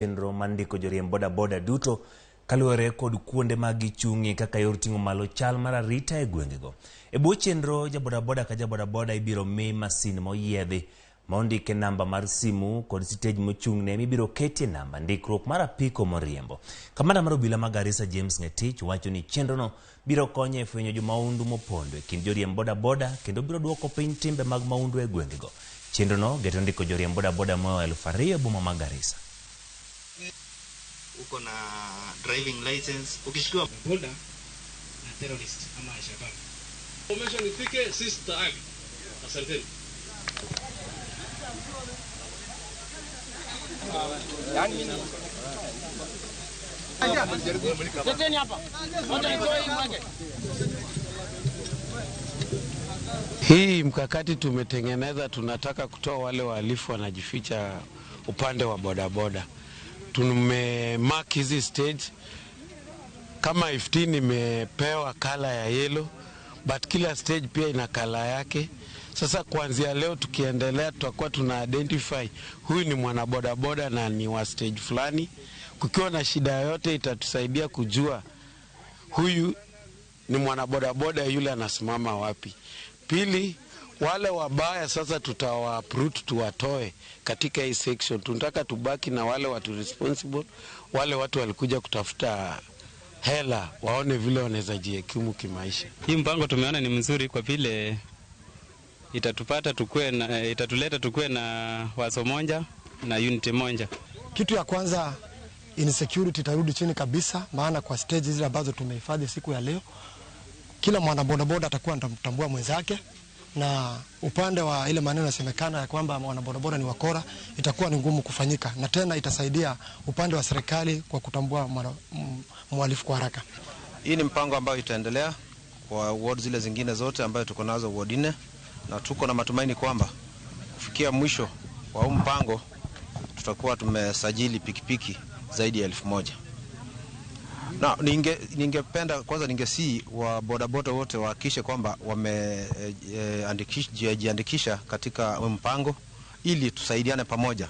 Chenro mandiko joriemb boda duto kaluwore kod kuonde mag gichung'e kaka yor ting'o malo chal mar arita e gwengego. E bwo chenro jaboda ka jaboda ibiro mi masin moyiedhi ma ondike namba mar simu kod sitej mochung'ne mibiro ketie namba ndikruok mar apiko moriembo. Kamanda mar obila ma Garissa James Ngetich wacho ni chenrono biro konyo e fwenyo jomaundu mopondo e kind joriemb boda kendo biro duoko piny timbe mag maundu e gwengego. Chenrono geto ndiko joriemb boda moa 2,000 e boma ma Garissa. Uko na driving license ukishikwa boda na terrorist ama Al-Shabaab. Information ifike sisi tayari. Asanteni. Teteni hapa. Wote nitoe mwage. Hii mkakati tumetengeneza, tunataka kutoa wale wahalifu wanajificha upande wa bodaboda. Tumemark hizi stage kama 15 imepewa kala ya yellow, but kila stage pia ina kala yake. Sasa kuanzia leo tukiendelea tutakuwa tuna identify huyu ni mwanabodaboda na ni wa stage fulani. Kukiwa na shida yote itatusaidia kujua huyu ni mwanabodaboda yule anasimama wapi. Pili, wale wabaya sasa tutawa-uproot tuwatoe katika hii section. Tunataka tubaki na wale watu responsible, wale watu walikuja kutafuta hela, waone vile wanaweza jihekimu kimaisha. Hii mpango tumeona ni mzuri kwa vile itatuleta tukue na wazo moja na unity moja. Kitu ya kwanza, insecurity itarudi chini kabisa, maana kwa stages zile ambazo tumehifadhi siku ya leo, kila mwanabodaboda atakuwa anamtambua mwenzake, na upande wa ile maneno yasemekana ya kwamba mwanabodaboda ni wakora itakuwa ni ngumu kufanyika, na tena itasaidia upande wa serikali kwa kutambua mhalifu kwa haraka. Hii ni mpango ambao itaendelea kwa ward zile zingine zote ambayo tuko nazo ward 4, na tuko na matumaini kwamba kufikia mwisho wa huu mpango tutakuwa tumesajili pikipiki zaidi ya 1,000. Na ningependa kwanza ningesi wa bodaboda wote wahakikishe kwamba wamejiandikisha katika mpango ili tusaidiane pamoja.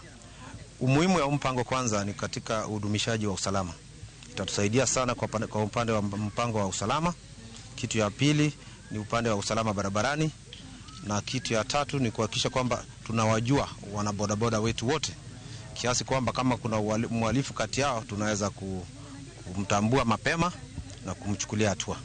Umuhimu wa mpango kwanza ni katika udumishaji wa usalama. Itatusaidia sana kwa upande wa mpango wa usalama. Kitu ya pili ni upande wa usalama barabarani, na kitu ya tatu ni kuhakikisha kwamba tunawajua wanabodaboda wetu wote, kiasi kwamba kama kuna mhalifu kati yao tunaweza kumtambua mapema na kumchukulia hatua.